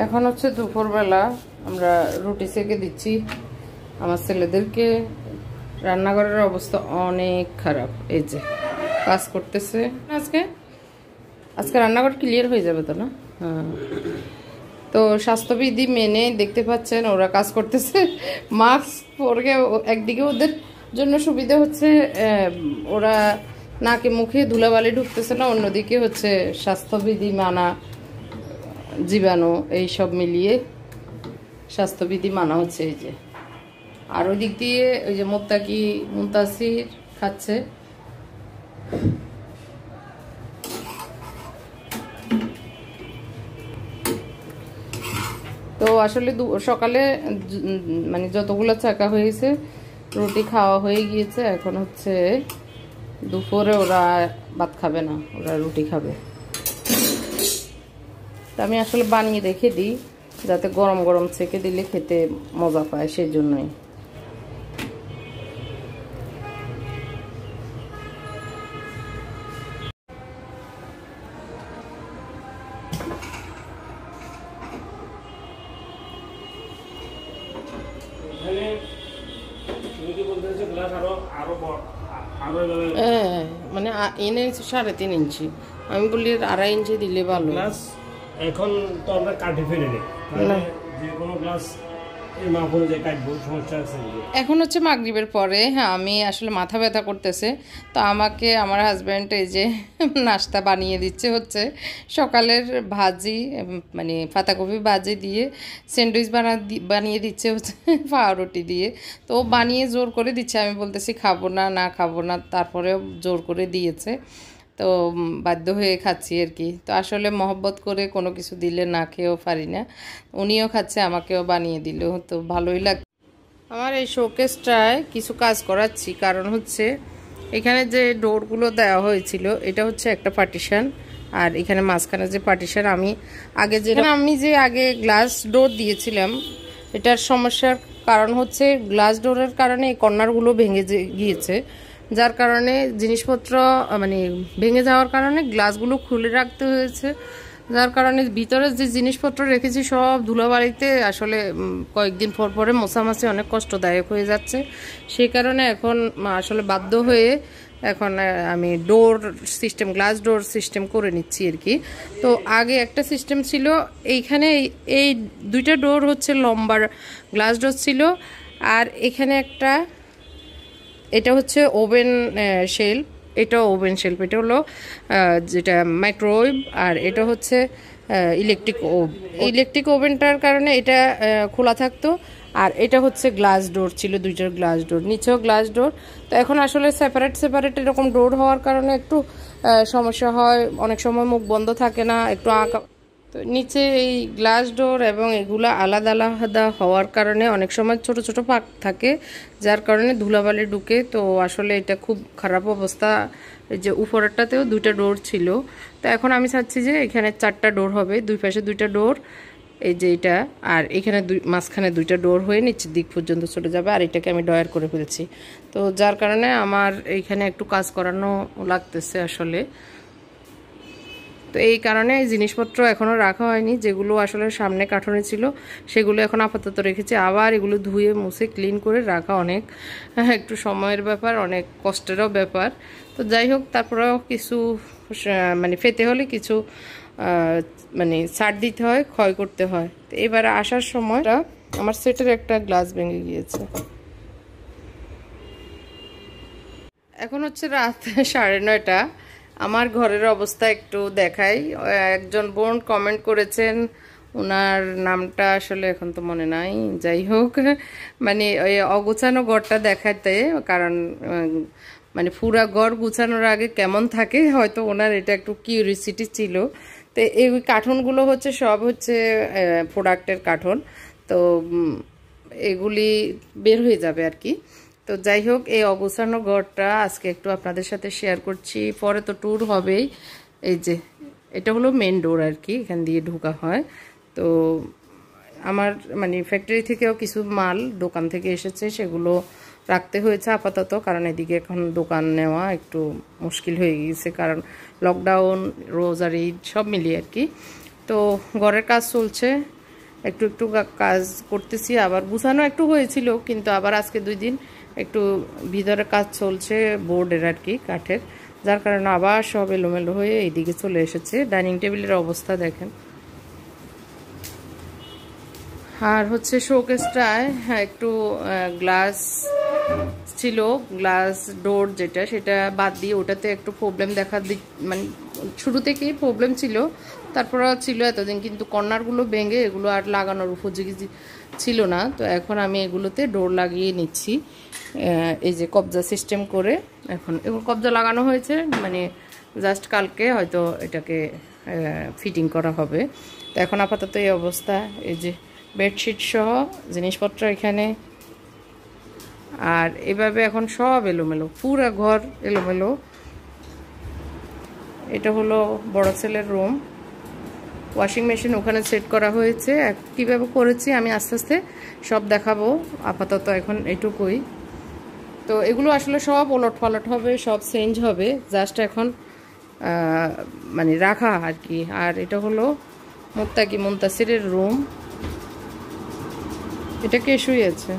এখন হচ্ছে দুপুরবেলা আমরা রুটি সেকে দিচ্ছি আমার ছেলেদেরকে। রান্নাঘরের অবস্থা অনেক খারাপ, এই যে কাজ করতেছে। আজকে আজকে রান্নাঘর ক্লিয়ার হয়ে যাবে তো না? হ্যাঁ, তো স্বাস্থ্যবিধি মেনে দেখতে পাচ্ছেন ওরা কাজ করতেছে মাস্ক পরে। একদিকে ওদের জন্য সুবিধা হচ্ছে ওরা নাকে মুখে ধুলাবালি ঢুকতেছে না, অন্যদিকে হচ্ছে স্বাস্থ্যবিধি মানা, জীবাণু এই সব মিলিয়ে স্বাস্থ্যবিধি মানা হচ্ছে। এই যে আর ওই দিক দিয়ে ওই যে মুনতাসির খাচ্ছে। তো আসলে সকালে মানে যতগুলো চাকা হয়েছে রুটি খাওয়া হয়ে গিয়েছে। এখন হচ্ছে দুপুরে ওরা ভাত খাবে না, ওরা রুটি খাবে। তো আমি আসলে বানিয়ে রেখে দিই যাতে গরম গরম ছেঁকে দিলে খেতে মজা পায়, সেই জন্যই। মানে এনে 3.5 ইঞ্চি, আমি বলি 2.5 ইঞ্চি দিলে ভালো। এখন তো আমরা কাটি ফেলে নেই, যে কোনো গ্লাস এখন হচ্ছে মাগরিবের পরে। হ্যাঁ, আমি আসলে মাথা ব্যথা করতেছে, তো আমাকে আমার হাজব্যান্ড এই যে নাস্তা বানিয়ে দিচ্ছে। হচ্ছে সকালের ভাজি, মানে পাতাকপি ভাজি দিয়ে স্যান্ডউইচ বানিয়ে দিচ্ছে হচ্ছে পাউরুটি দিয়ে। তো বানিয়ে জোর করে দিচ্ছে, আমি বলতেছি খাবো না খাবো না, তারপরেও জোর করে দিয়েছে। তো বাধ্য হয়ে খাচ্ছি আর কি। তো আসলে মহব্বত করে কোনো কিছু দিলে না খেয়েও পারি না, উনিও খাচ্ছে, আমাকেও বানিয়ে দিল, তো ভালোই লাগে। আমার এই শোকেসটায় কিছু কাজ করাচ্ছি, কারণ হচ্ছে এখানে যে ডোরগুলো দেওয়া হয়েছিল এটা হচ্ছে একটা পার্টিশন, আর এখানে মাঝখানে যে পার্টিশন আমি আগে গ্লাস ডোর দিয়েছিলাম, এটার সমস্যার কারণ হচ্ছে গ্লাস ডোরের কারণে এই কর্নারগুলো ভেঙে গিয়েছে, যার কারণে জিনিসপত্র মানে ভেঙে যাওয়ার কারণে গ্লাসগুলো খুলে রাখতে হয়েছে। যার কারণে ভিতরে যে জিনিসপত্র রেখেছি সব ধুলাবালিতে আসলে কয়েকদিন পরে মোছামাছি অনেক কষ্টদায়ক হয়ে যাচ্ছে। সেই কারণে এখন আসলে বাধ্য হয়ে এখন আমি ডোর সিস্টেম, গ্লাস ডোর সিস্টেম করে নিচ্ছি আর কি। তো আগে একটা সিস্টেম ছিল, এইখানে এই দুইটা ডোর হচ্ছে লম্বা গ্লাস ডোর ছিল, আর এখানে একটা, এটা হচ্ছে ওভেন শেলফ, এটাও ওভেন শেলফ, এটা হলো যেটা মাইক্রোওয়েভ, আর এটা হচ্ছে ইলেকট্রিক ওভেনটার কারণে এটা খোলা থাকতো, আর এটা হচ্ছে গ্লাস ডোর ছিল, দুইটার গ্লাস ডোর, নিচেও গ্লাস ডোর। তো এখন আসলে সেপারেট এরকম ডোর হওয়ার কারণে একটু সমস্যা হয়, অনেক সময় মুখ বন্ধ থাকে না, একটু আঁকা। তো নিচে এই গ্লাস ডোর এবং এগুলো আলাদা আলাদা হওয়ার কারণে অনেক সময় ছোট ছোট ফাঁক থাকে, যার কারণে ধুলাবালি ঢুকে। তো আসলে এটা খুব খারাপ অবস্থা। এই যে উপরেরটাতেও দুইটা ডোর ছিল, তো এখন আমি চাচ্ছি যে এখানে 4টা ডোর হবে, দুই পাশে 2টা ডোর, এই যে এটা, আর এখানে মাঝখানে 2টা ডোর হয়ে নিচের দিক পর্যন্ত চলে যাবে, আর এটাকে আমি ডয়ার করে ফেলছি। তো যার কারণে আমার এইখানে একটু কাজ করানো লাগতেছে আসলে। তো এই কারণে এই জিনিসপত্র এখনও রাখা হয়নি, যেগুলো আসলে সামনে কার্টনে ছিল সেগুলো এখন আপাতত রেখেছি। আবার এগুলো ধুয়ে মুছে ক্লিন করে রাখা অনেক একটু সময়ের ব্যাপার, অনেক কষ্টেরও ব্যাপার। তো যাই হোক, তারপরেও কিছু মানে পেতে হলে কিছু মানে ছাড় দিতে হয়, ক্ষয় করতে হয়। তো এবার আসার সময় আমার সেটের একটা গ্লাস ভেঙে গিয়েছে। এখন হচ্ছে রাত 9:30। আমার ঘরের অবস্থা একটু দেখাই। একজন বোন কমেন্ট করেছেন, ওনার নামটা আসলে এখন তো মনে নাই, যাই হোক, মানে ওই অগুছানো ঘরটা দেখাতে, কারণ মানে পুরা ঘর গুছানোর আগে কেমন থাকে হয়তো ওনার এটা একটু কিউরিসিটি ছিল। তো এই কার্টুনগুলো হচ্ছে সব হচ্ছে প্রোডাক্টের কার্টুন, তো এগুলি বের হয়ে যাবে আর কি। তো যাই হোক, এই অগুছানো ঘরটা আজকে একটু আপনাদের সাথে শেয়ার করছি, পরে তো ট্যুর হবেই। এই যে এটা হলো মেন ডোর আর কি, এখান দিয়ে ঢোকা হয়। তো আমার মানে ফ্যাক্টরি থেকেও কিছু মাল দোকান থেকে এসেছে, সেগুলো রাখতে হয়েছে আপাতত, কারণ এদিকে এখন দোকান নেওয়া একটু মুশকিল হয়ে গিয়েছে, কারণ লকডাউন, রোজার ঈদ সব মিলিয়ে আর কি। তো ঘরের কাজ চলছে, একটু একটু কাজ করতেছি, আবার গুছানো একটু হয়েছিল, কিন্তু আবার আজকে 2 দিন একটু ভিতরে কাজ চলছে বোর্ডের আর কি, কাঠের, যার কারণে আবার সব এলোমেলো হয়ে এইদিকে চলে এসেছে। ডাইনিং টেবিলের অবস্থা দেখেন। আর হচ্ছে শোকেসটায় একটু গ্লাস ছিল, গ্লাস ডোর যেটা, সেটা বাদ দিয়ে ওটাতে একটু প্রবলেম মানে শুরু থেকেই প্রবলেম ছিল, তারপরে ছিল এতদিন, কিন্তু কর্নারগুলো ভেঙে এগুলো আর লাগানোর উপযোগী ছিল না। তো এখন আমি এগুলোতে ডোর লাগিয়ে নিচ্ছি, এই যে কবজা সিস্টেম করে। এখন এগুলো কবজা লাগানো হয়েছে, মানে জাস্ট কালকে হয়তো এটাকে ফিটিং করা হবে। তো এখন আপাতত এই অবস্থা। এই যে বেডশিট সহ জিনিসপত্র এখানে, আর এভাবে এখন সব এলোমেলো, পুরো ঘর এলোমেলো। এটা হলো বড় ছেলের রুম। ওয়াশিং মেশিন ওখানে সেট করা হয়েছে, কীভাবে করেছি আমি আস্তে আস্তে সব দেখাবো, আপাতত এখন এটুকুই। তো এগুলো আসলে সব ওলট পালট হবে, সব চেঞ্জ হবে, জাস্ট এখন মানে রাখা আর কি। আর এটা হলো মুনতাসিরের রুম। এটা কে শুয়েছে?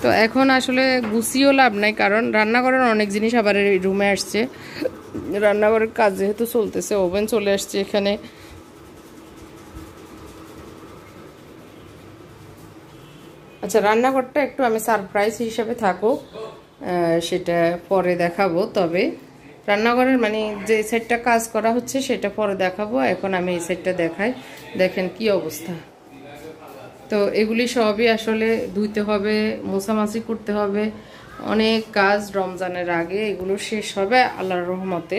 তো এখন আসলে গুছিয়েও লাভ নাই, কারণ রান্নাঘরের অনেক জিনিস আবার এই রুমে আসছে। রান্নাঘরের কাজ যেহেতু চলতেছে, ওভেন চলে আসছে এখানে। আচ্ছা, রান্নাঘরটা একটু আমি সারপ্রাইজ হিসেবে থাকুক, সেটা পরে দেখাবো। তবে রান্নাঘরের মানে যে সেটটা কাজ করা হচ্ছে সেটা পরে দেখাবো, এখন আমি এই সেটটা দেখাই। দেখেন কি অবস্থা। তো এগুলি সবই আসলে ধুইতে হবে, মোছামাছি করতে হবে, অনেক কাজ রমজানের আগে এগুলো শেষ হবে আল্লাহর রহমতে,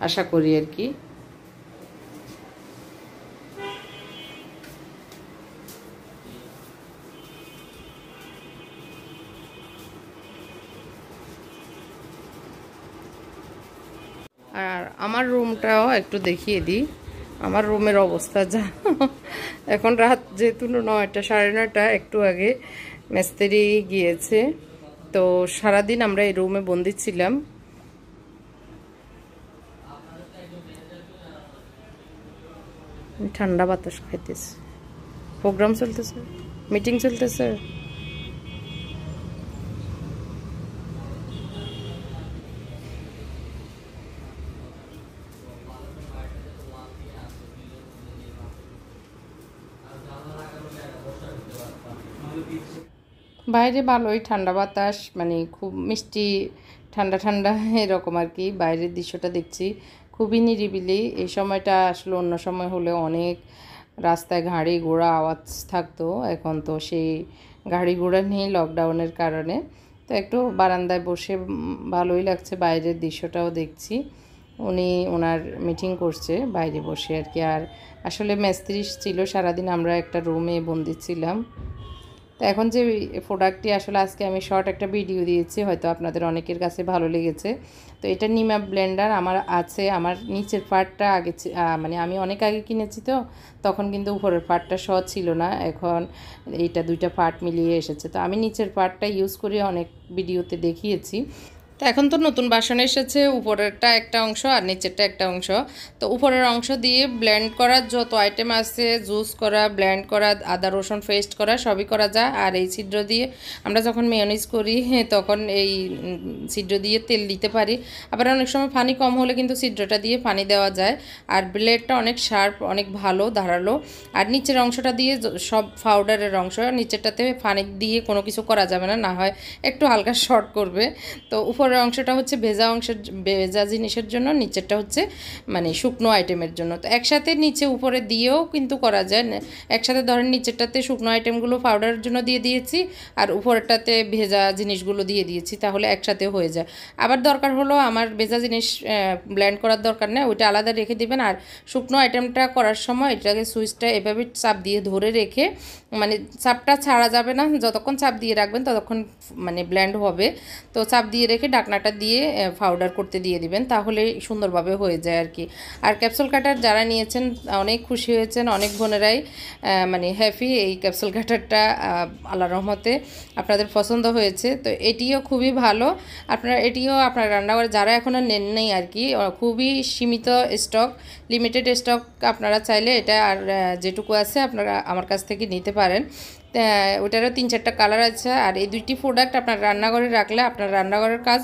আশা করি আর কি। আর আমার রুমটাও একটু দেখিয়ে দিই। আমার রুমের অবস্থা যা, এখন রাত যেহেতু 9টা 9:30, একটু আগে মিস্ত্রি গিয়েছে। তো সারাদিন আমরা এই রুমে বন্দি ছিলাম। ঠান্ডা বাতাস খাইতেছে, প্রোগ্রাম চলতেছে, মিটিং চলতেছে। বাইরে ভালোই ঠান্ডা বাতাস, মানে খুব মিষ্টি ঠান্ডা ঠান্ডা এরকম আর কি। বাইরের দৃশ্যটা দেখছি খুবই নিরিবিলি। এই সময়টা আসলে অন্য সময় হলে অনেক রাস্তায় গাড়ি ঘোড়া আওয়াজ থাকতো, এখন তো সেই গাড়ি ঘোড়া নেই লকডাউনের কারণে। তো একটু বারান্দায় বসে ভালোই লাগছে, বাইরের দৃশ্যটাও দেখছি। উনি ওনার মিটিং করছে বাইরে বসে আর কি। আর আসলে মিস্ত্রি ছিল সারাদিন, আমরা একটা রুমে বন্দি ছিলাম। তো এখন যে প্রোডাক্টটি আসলে আজকে আমি শর্ট একটা ভিডিও দিয়েছি, হয়তো আপনাদের অনেকের কাছে ভালো লেগেছে। তো এটা নিমা ব্লেন্ডার আমার আছে। আমার নিচের পার্টটা আগে মানে আমি অনেক আগে কিনেছি, তো তখন কিন্তু উপরের পার্টটা সহজ ছিল না, এখন এইটা 2টা পার্ট মিলিয়ে এসেছে। তো আমি নিচের পার্টটা ইউজ করে অনেক ভিডিওতে দেখিয়েছি। তো এখন তো নতুন বাসন এসেছে, উপরেরটা একটা অংশ আর নিচেরটা একটা অংশ। তো উপরের অংশ দিয়ে ব্লেন্ড করার যত আইটেম আছে, জুস করা, ব্লেন্ড করা, আদা রসুন পেস্ট করা, সবই করা যায়। আর এই ছিদ্র দিয়ে আমরা যখন মেয়োনিজ করি তখন এই ছিদ্র দিয়ে তেল দিতে পারি। আবার অনেক সময় পানি কম হলে কিন্তু ছিদ্রটা দিয়ে পানি দেওয়া যায়। আর ব্লেডটা অনেক শার্প, অনেক ভালো ধারালো। আর নিচের অংশটা দিয়ে সব পাউডারের অংশ, নিচেরটাতে পানি দিয়ে কোনো কিছু করা যাবে না, না হয় একটু হালকা শর্ট করবে। তো উপরের অংশটা হচ্ছে ভেজা জিনিসের জন্য, নিচেরটা হচ্ছে মানে শুকনো আইটেমের জন্য। তো একসাথে নিচে উপরে দিয়েও কিন্তু করা যায়, একসাথে ধরেন নিচেরটাতে শুকনো আইটেমগুলো পাউডারের জন্য দিয়ে দিয়েছি, আর উপরেরটাতে ভেজা জিনিসগুলো দিয়ে দিয়েছি, তাহলে একসাথে হয়ে যায়। আবার দরকার হলো আমার ভেজা জিনিস ব্লেন্ড করার দরকার নেই, ওইটা আলাদা রেখে দিবেন। আর শুকনো আইটেমটা করার সময় এটাকে সুইচটা এভাবে চাপ দিয়ে ধরে রেখে, মানে চাপটা ছাড়া যাবে না, যতক্ষণ চাপ দিয়ে রাখবেন ততক্ষণ মানে ব্লেন্ড হবে। তো চাপ দিয়ে রেখে ঢাকনাটা দিয়ে পাউডার করতে দিয়ে দিবেন, তাহলে সুন্দরভাবে হয়ে যায় আর কি। আর ক্যাপসুল কাটার যারা নিয়েছেন অনেক খুশি হয়েছেন, অনেক বোনেরাই মানে হ্যাপি। এই ক্যাপসুল কাটারটা আল্লাহর রহমতে আপনাদের পছন্দ হয়েছে, তো এটিও খুবই ভালো। আপনারা এটিও আপনার রান্নাঘরে যারা এখনও নেন নেই আর কি, খুবই সীমিত স্টক, লিমিটেড স্টক। আপনারা চাইলে এটা আর যেটুকু আছে আপনারা আমার কাছ থেকে নিতে পারেন। ওটারও 3-4টা কালার আছে। আর এই দুইটি প্রোডাক্ট আপনার রান্নাঘরে রাখলে আপনার রান্নাঘরের কাজ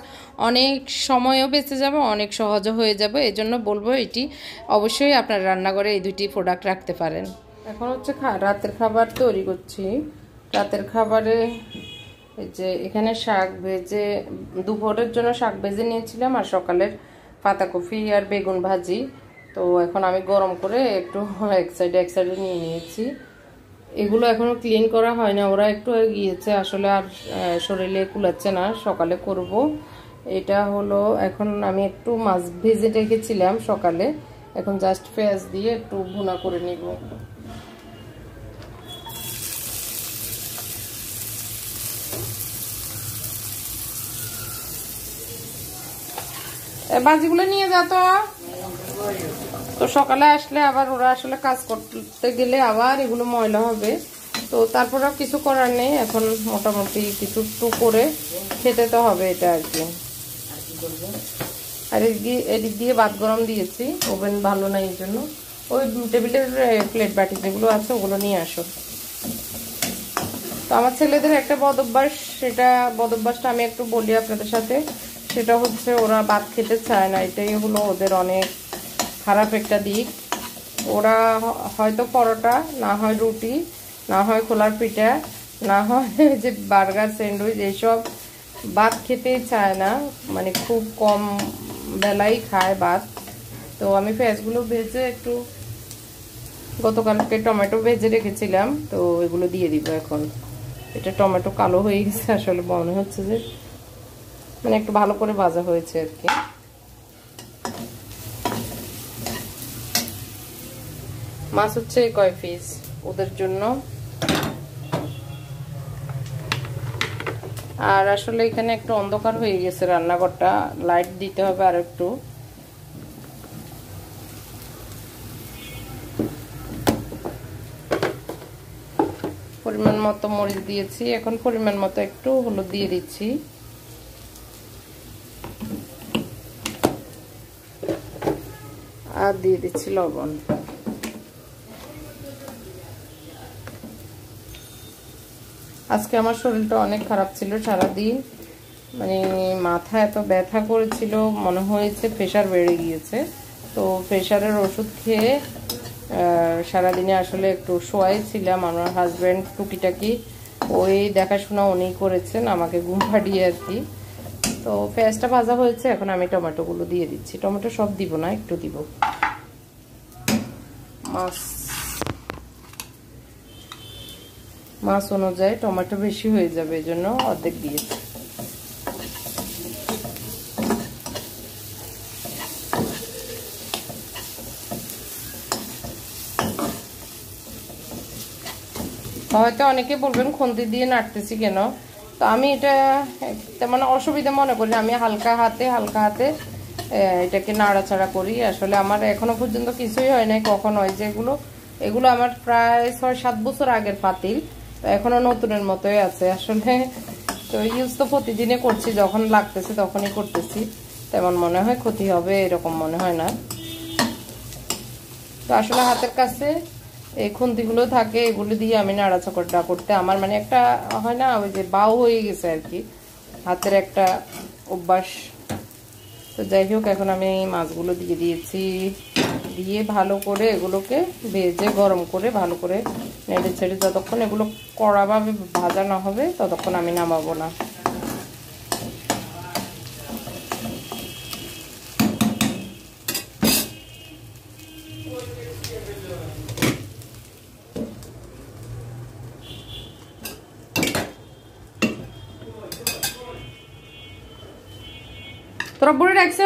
অনেক সময়ও বেঁচে যাবে, অনেক সহজও হয়ে যাবে। এই জন্য বলবো এটি অবশ্যই আপনার রান্নাঘরে এই দুইটি প্রোডাক্ট রাখতে পারেন। এখন হচ্ছে রাতের খাবার তৈরি করছি। রাতের খাবারে এই যে এখানে শাক ভেজে, দুপুরের জন্য শাক ভেজে নিয়েছিলাম, আর সকালের পাতাকপি আর বেগুন ভাজি। তো এখন আমি গরম করে একটু এক সাইডে নিয়ে নিয়েছি। এগুলো এখনো ক্লিন করা হয় না, ওরা একটু গিয়েছে আসলে, আর শরীরে কুলাচ্ছে না, সকালে করব। এটা হলো এখন আমি একটু মাছ ভেজে রেখেছিলাম সকালে, এখন জাস্ট পেঁয়াজ দিয়ে একটু ভুনা করে নিব। বাজিগুলো নিয়ে যেত, তো সকালে আসলে আবার ওরা আসলে কাজ করতে গেলে আবার এগুলো ময়লা হবে, তো তারপরেও কিছু করার নেই। এখন মোটামুটি কিছু একটু করে খেতে তো হবে এটা আর কি। আর এদিক দিয়ে ভাত গরম দিয়েছি, ওভেন ভালো না এই জন্য। ওই টেবিলের প্লেট বাটি যেগুলো আছে ওগুলো নিয়ে আসো। তো আমার ছেলেদের একটা বদভ্যাস, সেটা বদভ্যাসটা আমি একটু বলি আপনাদের সাথে। সেটা হচ্ছে ওরা ভাত খেতে চায় না, এটাই হলো ওদের অনেক খারাপ একটা দিক। ওরা হয়তো পরোটা, না হয় রুটি, না হয় খোলার পিঠা, না হয় যে বার্গার, স্যান্ডউইচ, এইসব ভাত খেতেই চায় না, মানে খুব কম বেলাই খায় ভাত। তো আমি পেঁয়াজগুলো ভেজে একটু, গতকালকে টমেটো ভেজে রেখেছিলাম, তো এগুলো দিয়ে দিব এখন। এটা টমেটো কালো হয়ে গেছে আসলে, মনে হচ্ছে যে মানে একটু ভালো করে ভাজা হয়েছে আর কি। মাছ হচ্ছে কয় পিস ওদের জন্য। আর আসলে এখানে একটু অন্ধকার হয়ে গেছে রান্নাঘরটা, লাইট দিতে হবে আর একটু। পরিমাণ মতো মরিচ দিয়েছি, এখন পরিমাণ মতো একটু হলুদ দিয়ে দিচ্ছি। আর দিয়ে দিচ্ছি লবণ। আজকে আমার শরীরটা অনেক খারাপ ছিল সারাদিন, মানে মাথা এত ব্যথা করেছিল, মনে হয়েছে প্রেশার বেড়ে গিয়েছে। তো প্রেশারের ওষুধ খেয়ে সারাদিনে আসলে একটু শোয়াই ছিলাম। আমার হাজব্যান্ড টুকিটাকি ওই দেখাশোনা উনি করেছেন, আমাকে ঘুম পাড়িয়ে আর কি। তো পেঁয়াজটা ভাজা হয়েছে, এখন আমি টমেটোগুলো দিয়ে দিচ্ছি। টমেটো সব দিব না, একটু দিব। মাছ অনুযায়ী টমেটো বেশি হয়ে যাবে, এই জন্য অর্ধেক দিয়েছি। হয়তো অনেকে বলবেন খুন্তি দিয়ে নাড়তেছি কেন, তো আমি এটা তেমন অসুবিধা মনে করি না। আমি হালকা হাতে এটাকে নাড়াচাড়া করি। আসলে আমার এখনো পর্যন্ত কিছুই হয় নাই। কখন হয় যে এগুলো আমার প্রায় 6-7 বছর আগের পাতিল, তো এখনো নতুনের মতোই আছে আসলে। তো ইউজ তো প্রতিদিনে করছি, যখন লাগতেছে তখনই করতেছি, তেমন মনে হয় ক্ষতি হবে এরকম মনে হয় না। তো আসলে হাতের কাছে এই খুন্তিগুলো থাকে, এগুলো দিয়ে আমি নাড়াচাড়া করতে আমার মানে একটা হয় না, ওই যে বাউ হয়ে গেছে আর কি, হাতের একটা অভ্যাস। তো যাই হোক, এখন আমি মাছগুলো দিয়ে দিয়েছি, দিয়ে ভালো করে এগুলোকে ভেজে গরম করে ভালো করে নেড়ে ছেড়ে যতক্ষণ এগুলো কড়াভাবে ভাজা না হবে ততক্ষণ আমি নামাবো না। তোরা বুড়ি রাখছ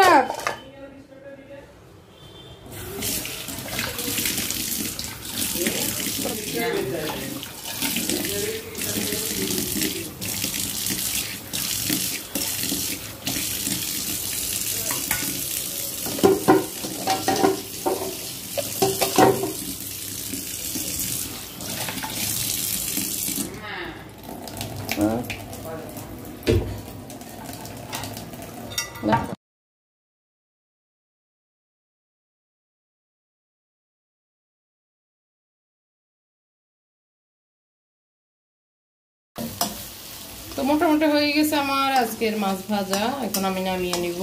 তো মোটামুটি হয়ে গেছে আমার আজকের মাছ ভাজা। এখন আমি নামিয়ে নিব।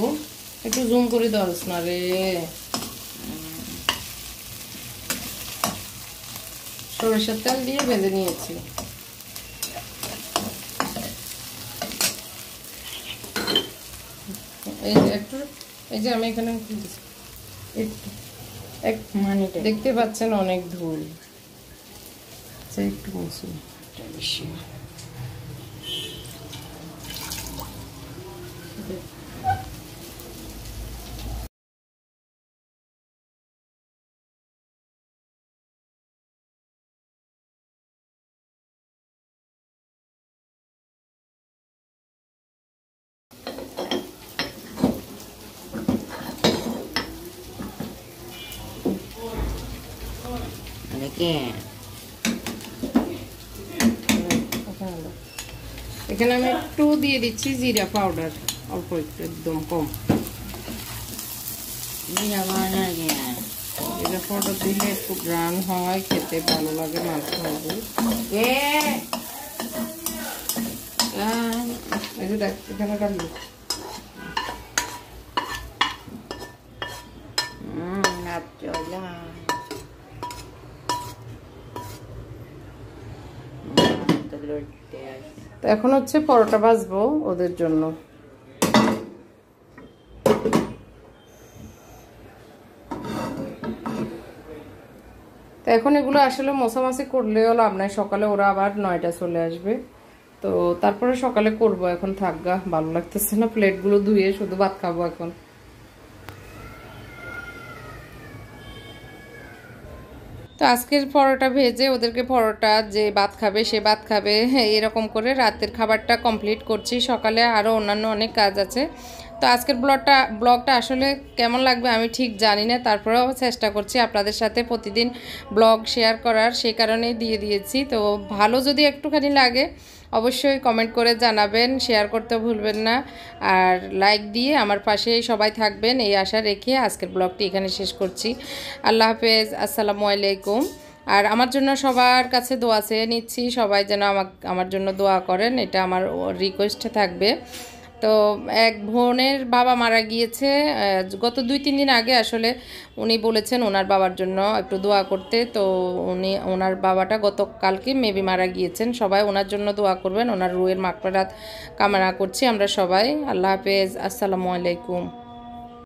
একটু জুম করে ধরস না রে। সরিষার তেল দিয়ে ভেজে নিয়েছি। এই যে একটু, এই যে আমি এখানে দেখতে পাচ্ছেন অনেক ধুল। একটু মসুর বেশি। এখানে আমি একটু দিয়ে দিচ্ছি জিরা পাউডার, অল্প একটু, একদম কম। জিরা পাউডার দিলে একটু গ্রান হয়, খেতে ভালো লাগে, মাছ হবে। এই যে দেখ এখানে ডালু তো এখন হচ্ছে পরোটা ভাজবো ওদের জন্য। তো এখন এগুলো আসলে মোছামাছি করলেও লাভ নাই, সকালে ওরা আবার 9টা চলে আসবে। তো তারপরে সকালে করব, এখন থাকগা, ভালো লাগতেছে না। প্লেটগুলো ধুয়ে শুধু ভাত খাবো এখন। তো আজকের পরোটা ভেজে ওদেরকে, পরোটা যে ভাত খাবে সে ভাত খাবে, এরকম করে রাতের খাবারটা কমপ্লিট করছি। সকালে আরও অন্যান্য অনেক কাজ আছে। তো আজকের ব্লগটা আসলে কেমন লাগবে আমি ঠিক জানি না, তারপরেও চেষ্টা করছি আপনাদের সাথে প্রতিদিন ব্লগ শেয়ার করার, সেই কারণেই দিয়ে দিয়েছি। তো ভালো যদি একটুখানি লাগে অবশ্যই কমেন্ট করে জানাবেন, শেয়ার করতে ভুলবেন না, আর লাইক দিয়ে আমার পাশে সবাই থাকবেন এই আশা রেখে আজকের ব্লগটি এখানে শেষ করছি। আল্লাহ হাফেজ, আসসালামু আলাইকুম। আর আমার জন্য সবার কাছে দোয়া চেয়ে নিচ্ছি, সবাই যেন আমার জন্য দোয়া করেন, এটা আমার রিকোয়েস্ট থাকবে। তো এক বোনের বাবা মারা গিয়েছে গত 2-3 দিন আগে। আসলে উনি বলেছেন ওনার বাবার জন্য একটু দোয়া করতে। তো ওনার বাবাটা গতকালকে মেবি মারা গিয়েছেন। সবাই ওনার জন্য দোয়া করবেন, ওনার রুহের মাগফিরাত কামনা করছি আমরা সবাই। আল্লাহ হাফেজ, আসসালামু আলাইকুম।